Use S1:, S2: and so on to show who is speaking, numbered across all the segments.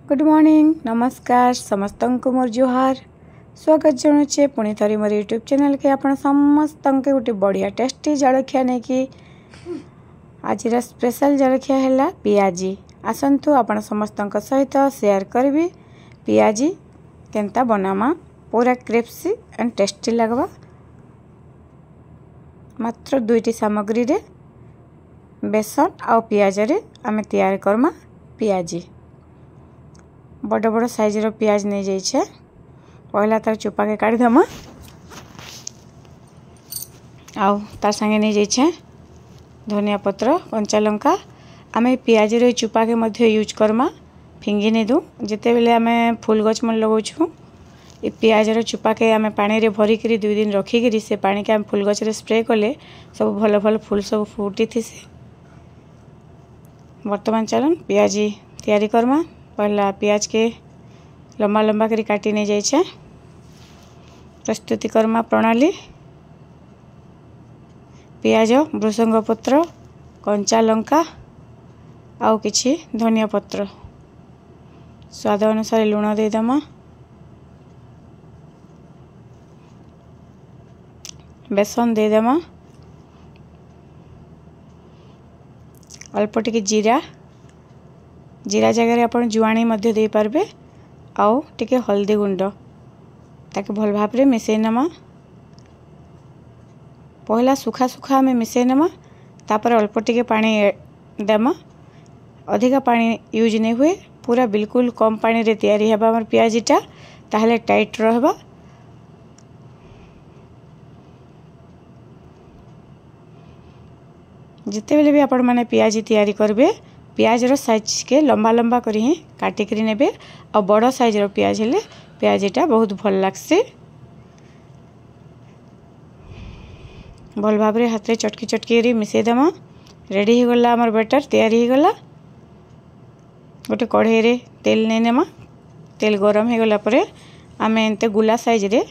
S1: Good morning नमस्कार समस्त को मोर जुहार स्वागत जनाचे पुणी थरी मोर यूट्यूब चैनल के आपण समस्त गोटे बढ़िया टेस्टी जलखिया नहीं कि आज स्पेशल जलखिया है पियाजी। आसतु आपण समस्त सहित शेयर करी पियाजी केनता बनामा पूरा क्रिस्पी एंड टेस्टी लगवा। मात्र दुईटी सामग्री रे बेसन आ पियाज रे आमे तैयार करमा पियाजी। बड़ बड़ साइज रो पियाज नहीं जाइए। पहला तार चोपा के काढ़ी दमा आउ तार संगे नहीं जाइए धनिया पत्र कंचा लंका। आमे पियाज रो चोपा के मध्य यूज करमा फिंगी नहीं दूँ जिते बेले आमे फूल गछ मन लगाऊँ। ये पियाज रो चोपा के आमे पानी रे भरी करी 2 दिन रखिकी से पानी के आम फूल गछ रे स्प्रे कले सब भल भल फूल सब फुटी थी। वर्तमान चलन पियाजी तैयारी करमा। पहला पियाज के लंबा लंबा करी काटी नहीं जाइए। प्रस्तुति करमा प्रणाली पियाज भृसंग पत्र कंचा लंका आउ किछि धनिया पत्र स्वाद अनुसार लुण देदमा। बेसन देदमा अल्प टिके जीरा जीरा जगह अपन जुआणी मध्य दे पारबे आउ टिके हल्दी गुंड ताके भल भाव रे मिसई नमा। पहला सुखा सुखा हमें मिसई नमा तापर अल्प टिके पानी देमा। अधिका पानी यूज नहीं हुए पूरा बिल्कुल कम पानी रे तैयारी हेबा हमर पियाजीटा ताहले टाइट रहबा। जिते बेले भी आपण माने पियाजी तैयारी करबे पियाज रो साइज के लंबा लंबा करी ही काटी करी नेबे और बड़ साइज रो पियाज हेले पियाजीटा बहुत भल लागसे। भल भाव रे हाथ रे चटकी चटकी रे मिसई देमा। रेडी हो गला हमर बैटर तैयारी हो गला। गोटे कढ़ाई रे तेल नै नेमा। तेल गरम हो गला परे आमे एंते गुला साइज रे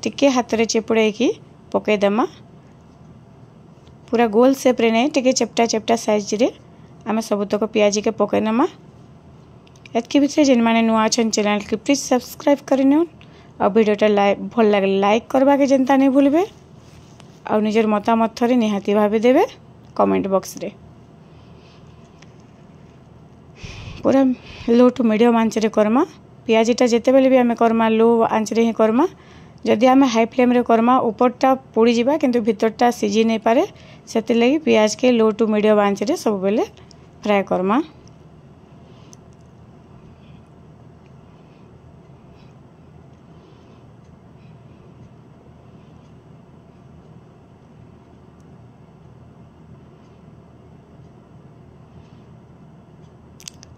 S1: टिके हाथ रे चिपुड़ाई की पके देमा। पूरा गोल शेप रे नै टिके चेप्टा चेप्टा साइज रे आमे सबुतक पियाजी के पके नमा। एतके भितर जेन माने नुआ छन चैनल के प्लीज सब्सक्राइब करिनो और वीडियोटा भल लागे लाइक करबा के जनता नहीं भूलबे और निजर मतामत थरे निहाती भाबे देबे कमेंट बॉक्स रे। पूरा लो टू मीडियम आंच रे करमा। पियाजीटा जेते बेले भी आमे करमा लो आंच रे ही करमा। जदि आमे हाई फ्लेम रे करमा ऊपरटा पोड़ी जिबा किंतु भीतरटा सिझी नहीं पारे सेति लगी पियाज के लो टू मीडियम आंच रे सब बेले फ्राई करमा।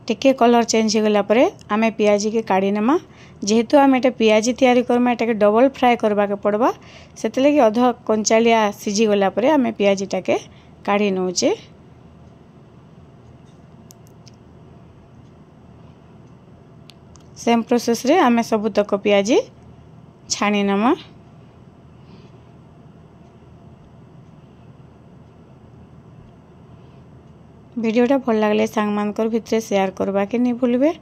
S1: टिके कलर चेंज हो गला परे आमे पियाजी के काढ़ी नमा। जेहेतु आमे एटा पियाजी तैयारी करमा एटा के डबल फ्राई करबा के पड़बा सेते लगी अध कंचालिया सिझी गला परे आमे पियाजीटा के काढ़ी नउचे। सेम प्रोसेस रे आमे सब तक पियाजी छाणी नमा। वीडियोटा भल लागले सांग मानकर भितरे शेयर करबा के नहीं भूलबे।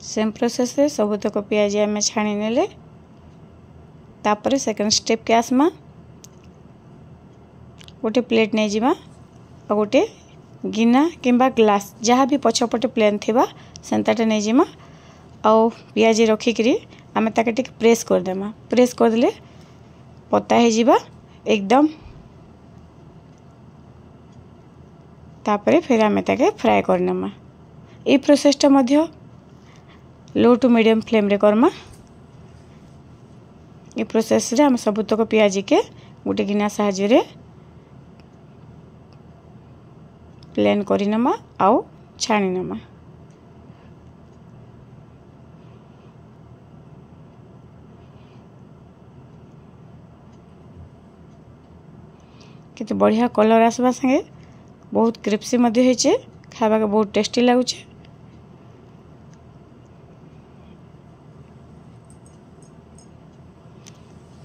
S1: सेम प्रोसेस रे सबुतक पियाजी आमे छाणी नेले तापर सेकंड स्टेप के आसमा। गोटे प्लेट नहीं जिमा और गोटे गिना किंबा ग्लास जहाँ भी पछपटे प्लेन थिबा सेंताटे नहीं जिमा और पियाजी रखिकी आमे ताके टिक प्रेस कर देमा। प्रेस कर देले पता है जिबा एकदम तापर फिर आमे ताके फ्राई कर नेमा। ए प्रोसेसटा मध्य लो टू मीडियम फ्लेम रे करमा। ये प्रोसेस रे हम सबुतक पियाजी के गोटे गिना साहाଯ୍य रे प्लेन करी नमा आउ छाणी नमा। कितु बढ़िया कलर आसवा संगे बहुत क्रिप्सी मध्य होइछे खाबा के बहुत टेस्टी लागुछे।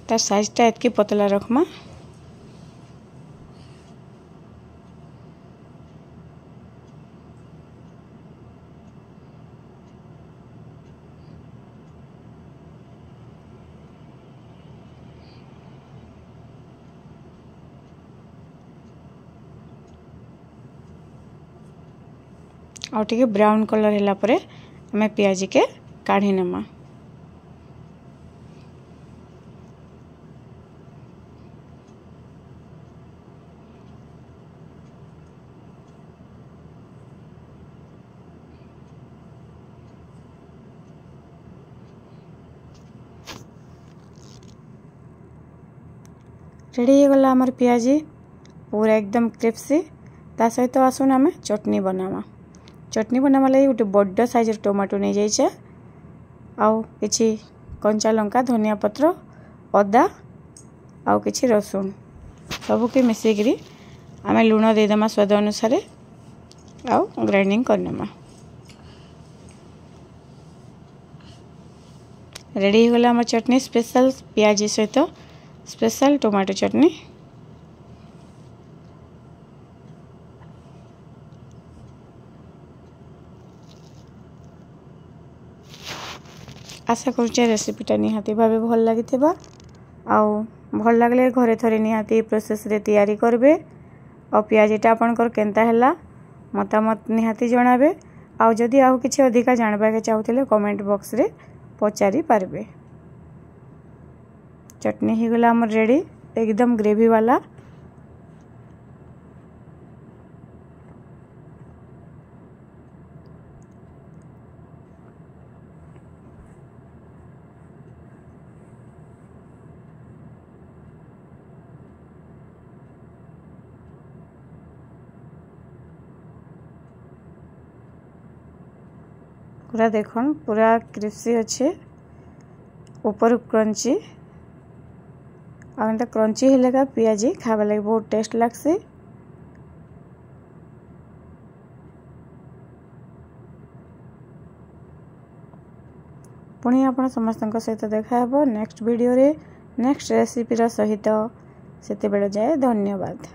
S1: तार साइजटा एतकी पतला रखमा। आउ टिके ब्राउन कलर हैला परे हमें पियाजी के काढ़ी नेमा। रेडी हो गला हमर पियाजी पूरा एकदम क्रिप्सी। ता सहित आसुन आमे चटनी बनावा। चटनी बनावा लगी गोटे बड़ साइज टमाटो नहीं जाइछे आउ किछि कंचा लंका धनिया पत्र अदा आउ किछि रसुन सबू के मिसेकरी आमे लुण देदेमा स्वाद अनुसार आउ ग्राइंडिंग करनेमा। रेडी हो गला हमर चटनी स्पेशल पियाजी सहित स्पेशल टमाटो चटनी। आशा करुचे रेसिपीटा निहाती भावे भल लगी आउ भल लगले घरे थरे निहाती प्रोसेस रे तैयारी करबे। और पियाजीटा आपनकर केनता हैला मतामत निहाती जणाबे। आउ जदि आउ किछि अधिका जानबा के चाहुतले कमेंट बॉक्स रे पचारि पारबे। चटनी ही गला हमर रेडी एकदम ग्रेवी वाला। पूरा देखन पूरा क्रिस्पी अच्छे ऊपर क्रंची आंटा क्रंची हेले का पियाजी खावा लगे बहुत टेस्ट लागसी। पुणी आपण समस्त सहित देखा हेबो नेक्स्ट वीडियो रे नेक्स्ट रेसिपी रा सहित सेते बेले जाए। धन्यवाद।